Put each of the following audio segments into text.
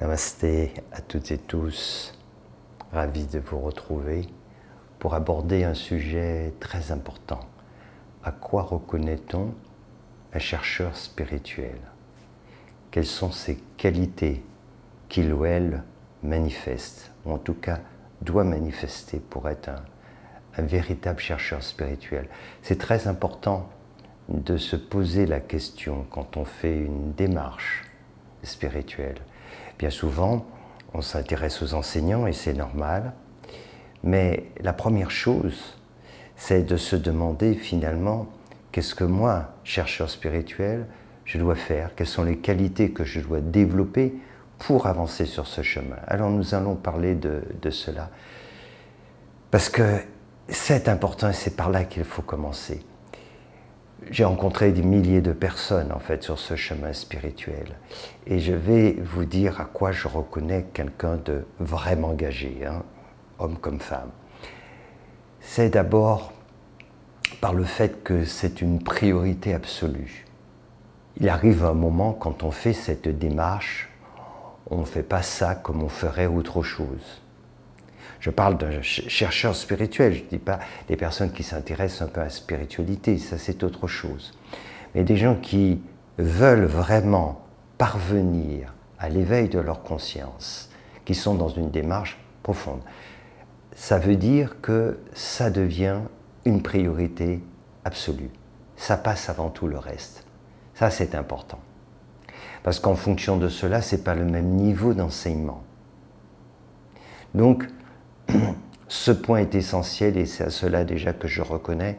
Namasté à toutes et tous, ravi de vous retrouver pour aborder un sujet très important. À quoi reconnaît-on un chercheur spirituel? Quelles sont ses qualités qu'il ou elle manifeste, ou en tout cas doit manifester pour être un véritable chercheur spirituel? C'est très important de se poser la question quand on fait une démarche spirituelle. Bien souvent, on s'intéresse aux enseignants et c'est normal, mais la première chose, c'est de se demander finalement qu'est-ce que moi, chercheur spirituel, je dois faire, quelles sont les qualités que je dois développer pour avancer sur ce chemin. Alors nous allons parler de cela, parce que c'est important et c'est par là qu'il faut commencer. J'ai rencontré des milliers de personnes en fait sur ce chemin spirituel et je vais vous dire à quoi je reconnais quelqu'un de vraiment engagé, hein, homme comme femme. C'est d'abord par le fait que c'est une priorité absolue. Il arrive un moment quand on fait cette démarche, on ne fait pas ça comme on ferait autre chose. Je parle d'un chercheur spirituel, je ne dis pas des personnes qui s'intéressent un peu à la spiritualité, ça c'est autre chose. Mais des gens qui veulent vraiment parvenir à l'éveil de leur conscience, qui sont dans une démarche profonde. Ça veut dire que ça devient une priorité absolue. Ça passe avant tout le reste. Ça c'est important. Parce qu'en fonction de cela, ce n'est pas le même niveau d'enseignement. Donc, ce point est essentiel et c'est à cela déjà que je reconnais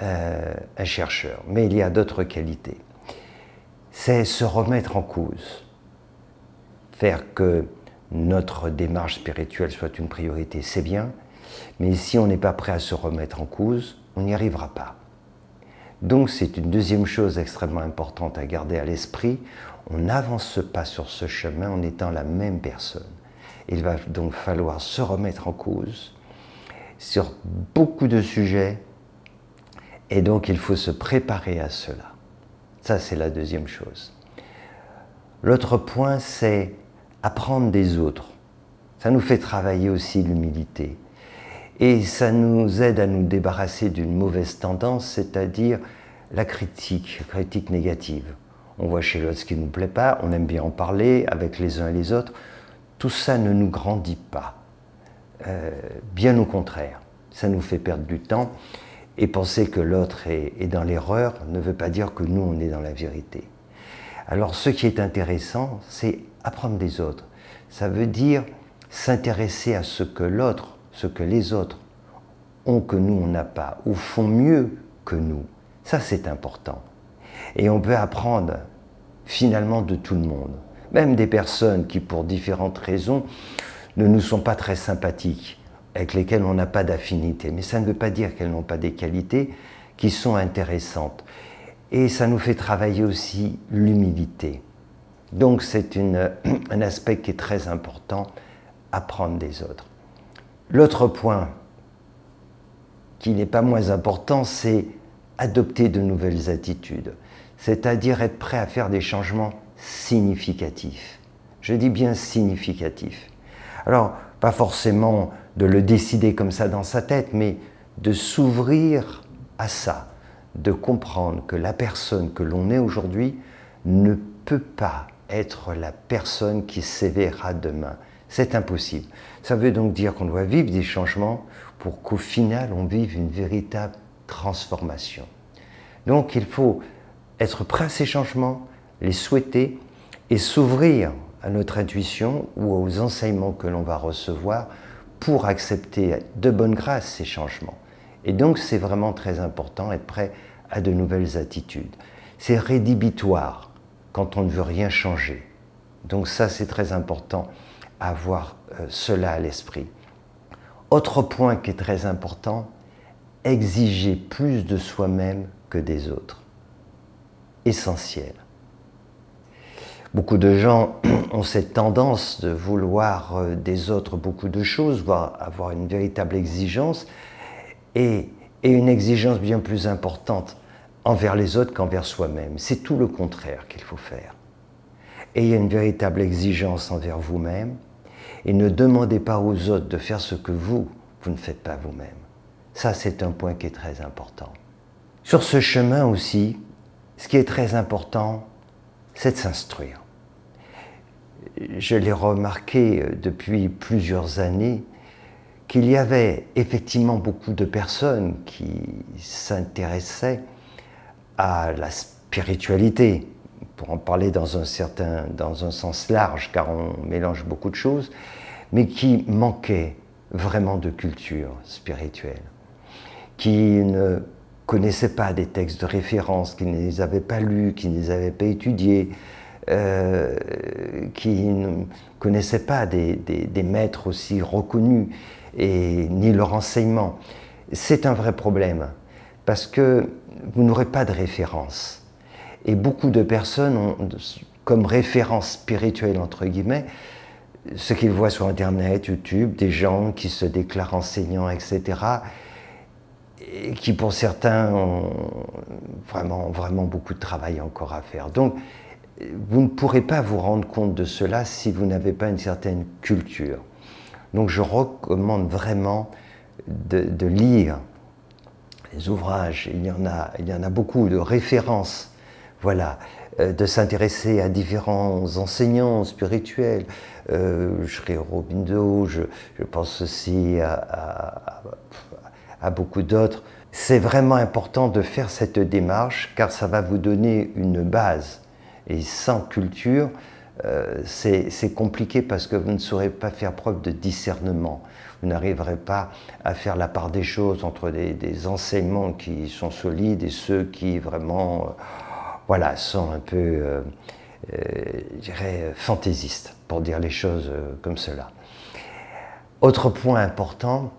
un chercheur. Mais il y a d'autres qualités. C'est se remettre en cause, faire que notre démarche spirituelle soit une priorité, c'est bien, mais si on n'est pas prêt à se remettre en cause, on n'y arrivera pas. Donc c'est une deuxième chose extrêmement importante à garder à l'esprit, on n'avance pas sur ce chemin en étant la même personne. Il va donc falloir se remettre en cause sur beaucoup de sujets et donc il faut se préparer à cela. Ça, c'est la deuxième chose. L'autre point, c'est apprendre des autres. Ça nous fait travailler aussi l'humilité et ça nous aide à nous débarrasser d'une mauvaise tendance, c'est-à-dire la critique négative. On voit chez l'autre ce qui ne nous plaît pas, on aime bien en parler avec les uns et les autres. Tout ça ne nous grandit pas, bien au contraire, ça nous fait perdre du temps et penser que l'autre est dans l'erreur ne veut pas dire que nous on est dans la vérité. Alors ce qui est intéressant, c'est apprendre des autres. Ça veut dire s'intéresser à ce que l'autre, ce que les autres ont que nous on n'a pas, ou font mieux que nous. Ça c'est important. Et on peut apprendre finalement de tout le monde. Même des personnes qui, pour différentes raisons, ne nous sont pas très sympathiques, avec lesquelles on n'a pas d'affinité. Mais ça ne veut pas dire qu'elles n'ont pas des qualités qui sont intéressantes. Et ça nous fait travailler aussi l'humilité. Donc c'est un aspect qui est très important, apprendre des autres. L'autre point, qui n'est pas moins important, c'est adopter de nouvelles attitudes. C'est-à-dire être prêt à faire des changements significatif. Je dis bien significatif. Alors, pas forcément de le décider comme ça dans sa tête, mais de s'ouvrir à ça, de comprendre que la personne que l'on est aujourd'hui ne peut pas être la personne qui s'éveillera demain. C'est impossible. Ça veut donc dire qu'on doit vivre des changements pour qu'au final, on vive une véritable transformation. Donc, il faut être prêt à ces changements, les souhaiter et s'ouvrir à notre intuition ou aux enseignements que l'on va recevoir pour accepter de bonne grâce ces changements. Et donc c'est vraiment très important, être prêt à de nouvelles attitudes. C'est rédhibitoire quand on ne veut rien changer. Donc ça c'est très important à avoir cela à l'esprit. Autre point qui est très important, exiger plus de soi-même que des autres. Essentiel. Beaucoup de gens ont cette tendance de vouloir des autres beaucoup de choses, voire avoir une véritable exigence, et une exigence bien plus importante envers les autres qu'envers soi-même. C'est tout le contraire qu'il faut faire. ayez une véritable exigence envers vous-même et ne demandez pas aux autres de faire ce que vous ne faites pas vous-même. Ça, c'est un point qui est très important. Sur ce chemin aussi, ce qui est très important, c'est de s'instruire. Je l'ai remarqué depuis plusieurs années qu'il y avait effectivement beaucoup de personnes qui s'intéressaient à la spiritualité, pour en parler dans un sens large, car on mélange beaucoup de choses, mais qui manquaient vraiment de culture spirituelle, qui ne connaissaient pas des textes de référence, qui ne les avaient pas lus, qui ne les avaient pas étudiés, qui ne connaissaient pas des maîtres aussi reconnus, et ni leur enseignement. C'est un vrai problème, parce que vous n'aurez pas de référence. Et beaucoup de personnes ont comme référence spirituelle, entre guillemets, ce qu'ils voient sur Internet, YouTube, des gens qui se déclarent enseignants, etc., et qui pour certains ont vraiment beaucoup de travail encore à faire. Donc, vous ne pourrez pas vous rendre compte de cela si vous n'avez pas une certaine culture. Donc je recommande vraiment de lire les ouvrages, il y en a beaucoup de références, voilà, de s'intéresser à différents enseignants spirituels, Sri Aurobindo, je pense aussi à beaucoup d'autres. C'est vraiment important de faire cette démarche car ça va vous donner une base. Et sans culture, c'est compliqué parce que vous ne saurez pas faire preuve de discernement. Vous n'arriverez pas à faire la part des choses entre des enseignements qui sont solides et ceux qui vraiment voilà, sont un peu, je dirais, fantaisistes, pour dire les choses comme cela. Autre point important,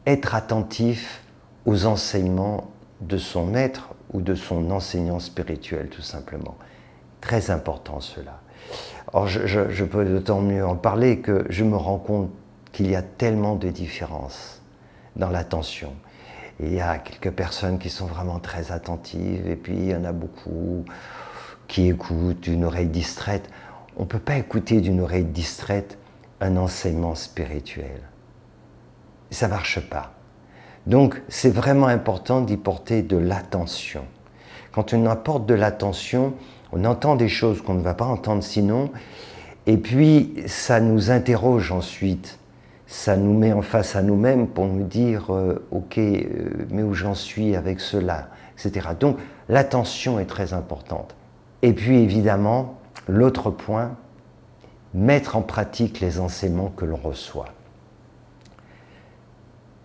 être attentif aux enseignements de son maître ou de son enseignant spirituel, tout simplement. Très important cela. Or, je peux d'autant mieux en parler que je me rends compte qu'il y a tellement de différences dans l'attention. Il y a quelques personnes qui sont vraiment très attentives et puis il y en a beaucoup qui écoutent d'une oreille distraite. On ne peut pas écouter d'une oreille distraite un enseignement spirituel. Ça ne marche pas. Donc, c'est vraiment important d'y porter de l'attention. Quand on apporte de l'attention, on entend des choses qu'on ne va pas entendre sinon, et puis ça nous interroge ensuite, ça nous met en face à nous-mêmes pour nous dire ok, mais où j'en suis avec cela, etc. Donc l'attention est très importante. Et puis évidemment, l'autre point, mettre en pratique les enseignements que l'on reçoit.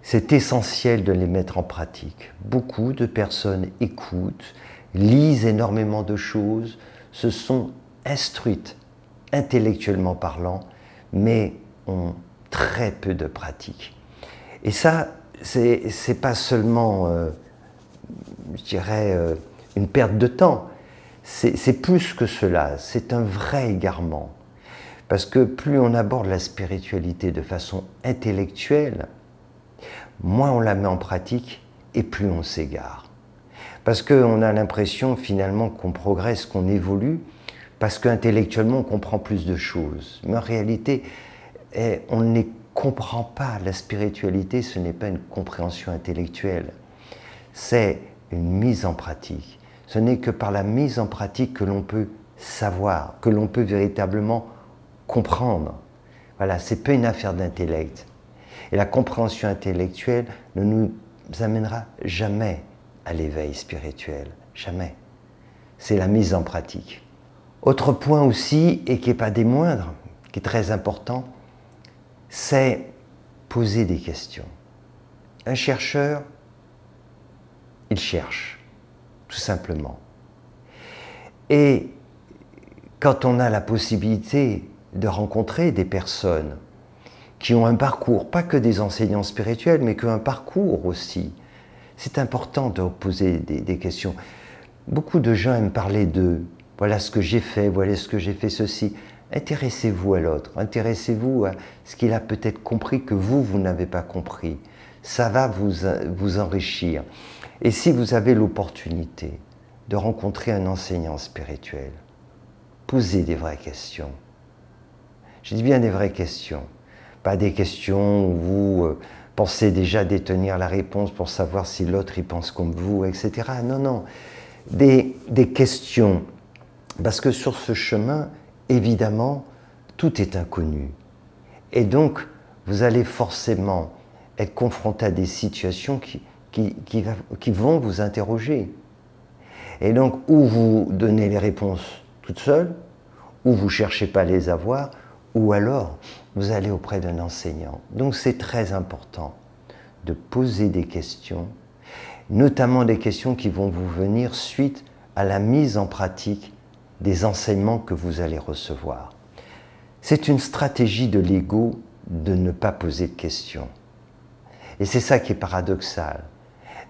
C'est essentiel de les mettre en pratique. Beaucoup de personnes écoutent, lisent énormément de choses, se sont instruites, intellectuellement parlant, mais ont très peu de pratique. Et ça, c'est pas seulement, je dirais, une perte de temps, c'est plus que cela, c'est un vrai égarement. Parce que plus on aborde la spiritualité de façon intellectuelle, moins on la met en pratique et plus on s'égare. Parce qu'on a l'impression finalement qu'on progresse, qu'on évolue, parce qu'intellectuellement on comprend plus de choses. Mais en réalité, on ne comprend pas. La spiritualité, ce n'est pas une compréhension intellectuelle. C'est une mise en pratique. Ce n'est que par la mise en pratique que l'on peut savoir, que l'on peut véritablement comprendre. Voilà, c'est pas une affaire d'intellect. Et la compréhension intellectuelle ne nous amènera jamais à l'éveil spirituel. Jamais. C'est la mise en pratique. Autre point aussi, et qui n'est pas des moindres, qui est très important, c'est poser des questions. Un chercheur, il cherche, tout simplement. Et quand on a la possibilité de rencontrer des personnes qui ont un parcours, pas que des enseignants spirituels, mais qu'un parcours aussi, c'est important de poser des questions. Beaucoup de gens aiment parler d'eux. Voilà ce que j'ai fait, voilà ce que j'ai fait, ceci. Intéressez-vous à l'autre, intéressez-vous à ce qu'il a peut-être compris que vous n'avez pas compris. Ça va vous enrichir. Et si vous avez l'opportunité de rencontrer un enseignant spirituel, posez des vraies questions. Je dis bien des vraies questions, pas des questions où vous pensez déjà détenir la réponse pour savoir si l'autre y pense comme vous, etc. Non, non, des questions, parce que sur ce chemin, évidemment, tout est inconnu. Et donc, vous allez forcément être confronté à des situations qui vont vous interroger. Et donc, ou vous donnez les réponses toutes seules, ou vous ne cherchez pas à les avoir, ou alors vous allez auprès d'un enseignant. Donc c'est très important de poser des questions, notamment des questions qui vont vous venir suite à la mise en pratique des enseignements que vous allez recevoir. C'est une stratégie de l'ego de ne pas poser de questions. Et c'est ça qui est paradoxal.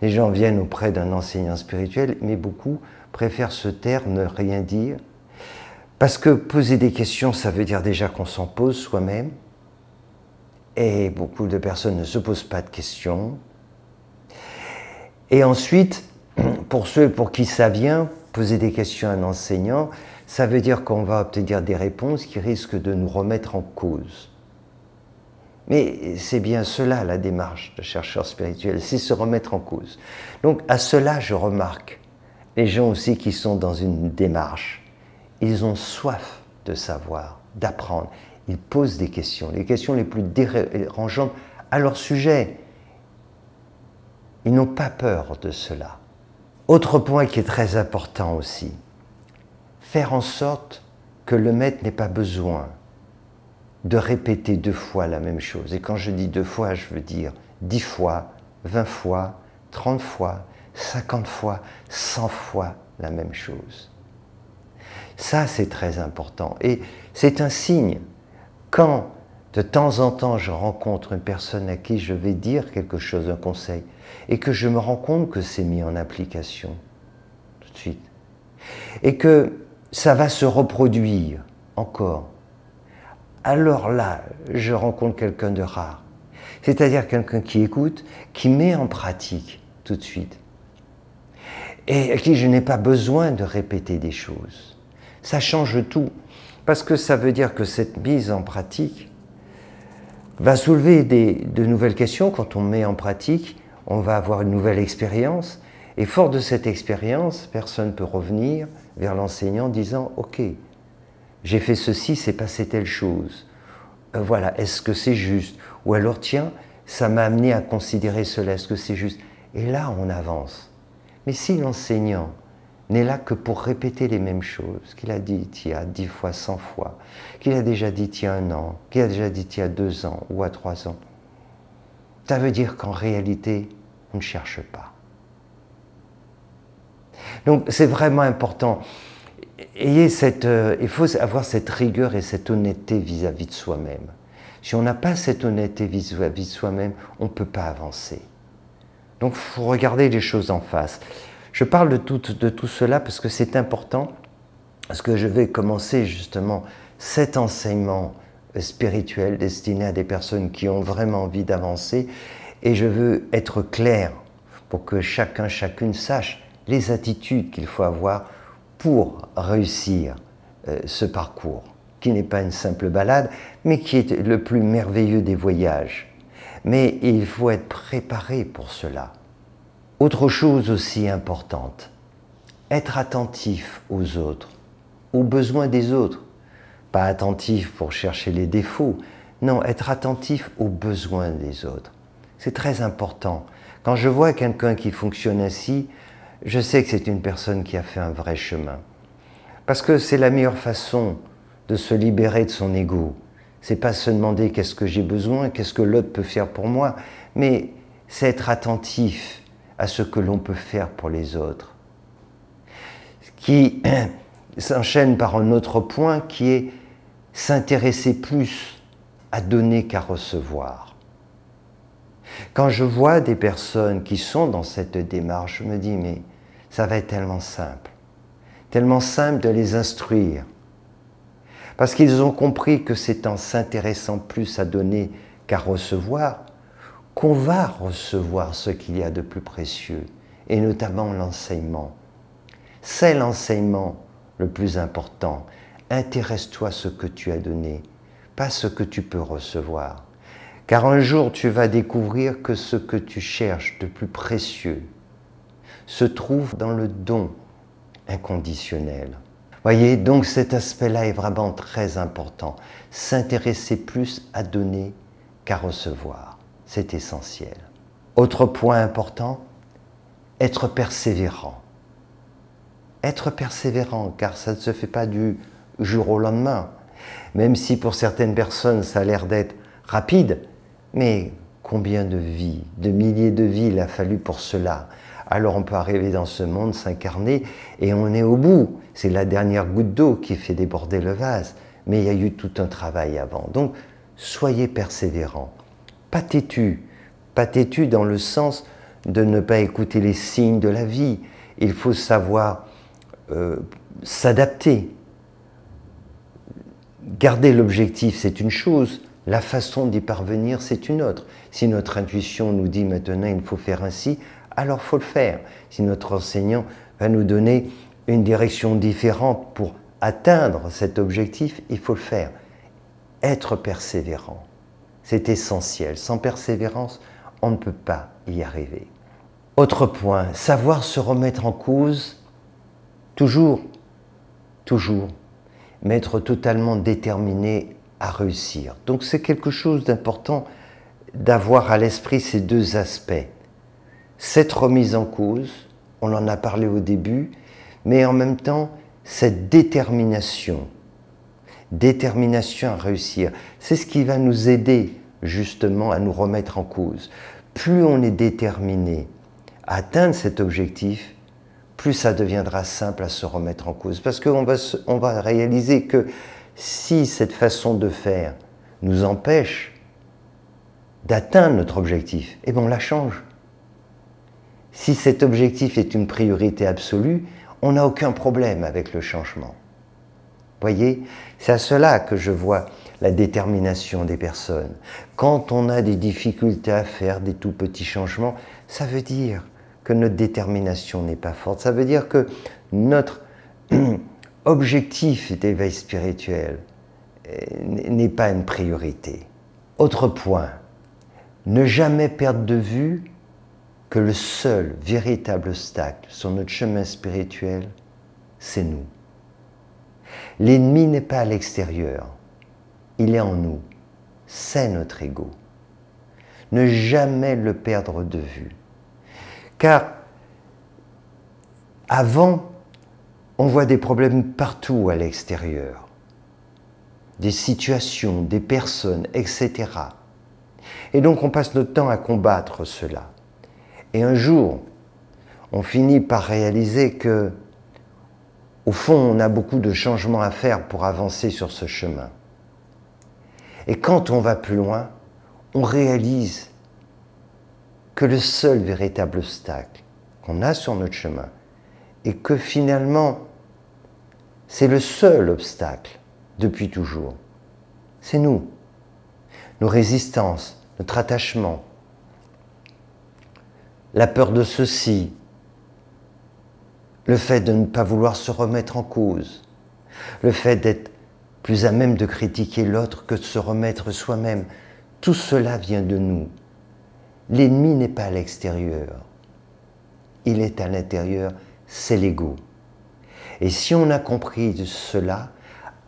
Les gens viennent auprès d'un enseignant spirituel, mais beaucoup préfèrent se taire, ne rien dire. Parce que poser des questions, ça veut dire déjà qu'on s'en pose soi-même. Et beaucoup de personnes ne se posent pas de questions. Et ensuite, pour ceux pour qui ça vient, poser des questions à un enseignant, ça veut dire qu'on va obtenir des réponses qui risquent de nous remettre en cause. Mais c'est bien cela la démarche de chercheur spirituel, c'est se remettre en cause. Donc à cela, je remarque les gens aussi qui sont dans une démarche. Ils ont soif de savoir, d'apprendre. Ils posent des questions, les questions les plus dérangeantes à leur sujet. Ils n'ont pas peur de cela. Autre point qui est très important aussi, faire en sorte que le maître n'ait pas besoin de répéter 2 fois la même chose. Et quand je dis 2 fois, je veux dire 10 fois, 20 fois, 30 fois, 50 fois, 100 fois la même chose. Ça, c'est très important. Et c'est un signe. Quand, de temps en temps, je rencontre une personne à qui je vais dire quelque chose, un conseil, et que je me rends compte que c'est mis en application, tout de suite, et que ça va se reproduire encore, alors là, je rencontre quelqu'un de rare. C'est-à-dire quelqu'un qui écoute, qui met en pratique tout de suite, et à qui je n'ai pas besoin de répéter des choses. Ça change tout, parce que ça veut dire que cette mise en pratique va soulever de nouvelles questions. Quand on met en pratique, on va avoir une nouvelle expérience, et fort de cette expérience, personne ne peut revenir vers l'enseignant en disant « Ok, j'ai fait ceci, c'est passé telle chose. Voilà, est-ce que c'est juste ?» Ou alors « Tiens, ça m'a amené à considérer cela, est-ce que c'est juste ?» Et là, on avance. Mais si l'enseignant n'est là que pour répéter les mêmes choses, qu'il a dit il y a 10 fois, 100 fois, qu'il a déjà dit il y a 1 an, qu'il a déjà dit il y a 2 ans ou à 3 ans, ça veut dire qu'en réalité, on ne cherche pas. Donc c'est vraiment important. Il faut avoir cette rigueur et cette honnêteté vis-à-vis de soi-même. Si on n'a pas cette honnêteté vis-à-vis de soi-même, on ne peut pas avancer. Donc il faut regarder les choses en face. Je parle de tout cela parce que c'est important, parce que je vais commencer justement cet enseignement spirituel destiné à des personnes qui ont vraiment envie d'avancer, et je veux être clair pour que chacun, chacune sache les attitudes qu'il faut avoir pour réussir ce parcours, qui n'est pas une simple balade, mais qui est le plus merveilleux des voyages. Mais il faut être préparé pour cela. Autre chose aussi importante, être attentif aux autres, aux besoins des autres. Pas attentif pour chercher les défauts, non, être attentif aux besoins des autres. C'est très important. Quand je vois quelqu'un qui fonctionne ainsi, je sais que c'est une personne qui a fait un vrai chemin. Parce que c'est la meilleure façon de se libérer de son ego. C'est pas se demander qu'est-ce que j'ai besoin, qu'est-ce que l'autre peut faire pour moi, mais c'est être attentif à ce que l'on peut faire pour les autres. Qui s'enchaîne par un autre point qui est s'intéresser plus à donner qu'à recevoir. Quand je vois des personnes qui sont dans cette démarche, je me dis, mais ça va être tellement simple de les instruire. Parce qu'ils ont compris que c'est en s'intéressant plus à donner qu'à recevoir, qu'on va recevoir ce qu'il y a de plus précieux, et notamment l'enseignement. C'est l'enseignement le plus important. Intéresse-toi à ce que tu as donné, pas ce que tu peux recevoir. Car un jour, tu vas découvrir que ce que tu cherches de plus précieux se trouve dans le don inconditionnel. Voyez, donc cet aspect-là est vraiment très important. S'intéresser plus à donner qu'à recevoir, c'est essentiel. Autre point important, être persévérant. Être persévérant, car ça ne se fait pas du jour au lendemain. Même si pour certaines personnes, ça a l'air d'être rapide, mais combien de vies, de milliers de vies il a fallu pour cela? Alors on peut arriver dans ce monde, s'incarner, et on est au bout. C'est la dernière goutte d'eau qui fait déborder le vase. Mais il y a eu tout un travail avant. Donc, soyez persévérants. Pas têtus dans le sens de ne pas écouter les signes de la vie. Il faut savoir s'adapter. Garder l'objectif, c'est une chose. La façon d'y parvenir, c'est une autre. Si notre intuition nous dit maintenant il faut faire ainsi, alors il faut le faire. Si notre enseignant va nous donner une direction différente pour atteindre cet objectif, il faut le faire. Être persévérant, c'est essentiel. Sans persévérance, on ne peut pas y arriver. Autre point, savoir se remettre en cause, toujours, mais être totalement déterminé à réussir. Donc c'est quelque chose d'important d'avoir à l'esprit ces deux aspects. Cette remise en cause, on en a parlé au début, mais en même temps, cette détermination à réussir, c'est ce qui va nous aider justement à nous remettre en cause. Plus on est déterminé à atteindre cet objectif, plus ça deviendra simple à se remettre en cause. Parce qu'on va réaliser que si cette façon de faire nous empêche d'atteindre notre objectif, eh bien on la change. Si cet objectif est une priorité absolue, on n'a aucun problème avec le changement. Voyez, c'est à cela que je vois la détermination des personnes. Quand on a des difficultés à faire des tout petits changements, ça veut dire que notre détermination n'est pas forte. Ça veut dire que notre objectif d'éveil spirituel n'est pas une priorité. Autre point, ne jamais perdre de vue que le seul véritable obstacle sur notre chemin spirituel, c'est nous. L'ennemi n'est pas à l'extérieur, il est en nous, c'est notre ego. Ne jamais le perdre de vue. Car avant, on voit des problèmes partout à l'extérieur, des situations, des personnes, etc. Et donc on passe notre temps à combattre cela. Et un jour, on finit par réaliser que, au fond, on a beaucoup de changements à faire pour avancer sur ce chemin. Et quand on va plus loin, on réalise que le seul véritable obstacle qu'on a sur notre chemin, et que finalement, c'est le seul obstacle depuis toujours, c'est nous, nos résistances, notre attachement, la peur de ceci, le fait de ne pas vouloir se remettre en cause, le fait d'être plus à même de critiquer l'autre que de se remettre soi-même, tout cela vient de nous. L'ennemi n'est pas à l'extérieur, il est à l'intérieur, c'est l'ego. Et si on a compris cela,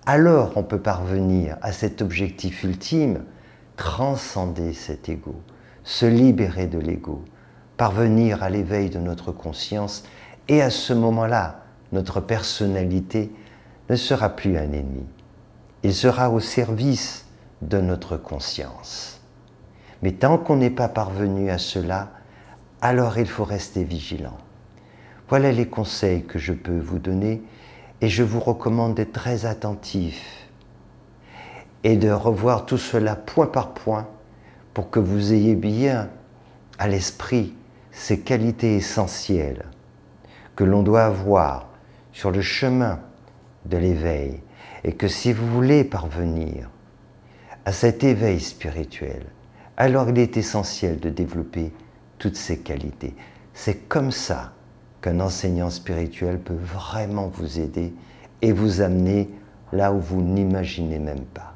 alors on peut parvenir à cet objectif ultime, transcender cet ego, se libérer de l'ego, parvenir à l'éveil de notre conscience, et à ce moment-là, notre personnalité ne sera plus un ennemi. Il sera au service de notre conscience. Mais tant qu'on n'est pas parvenu à cela, alors il faut rester vigilant. Voilà les conseils que je peux vous donner, et je vous recommande d'être très attentif et de revoir tout cela point par point pour que vous ayez bien à l'esprit ces qualités essentielles que l'on doit avoir sur le chemin de l'éveil, et que si vous voulez parvenir à cet éveil spirituel, alors il est essentiel de développer toutes ces qualités. C'est comme ça qu'un enseignant spirituel peut vraiment vous aider et vous amener là où vous n'imaginez même pas.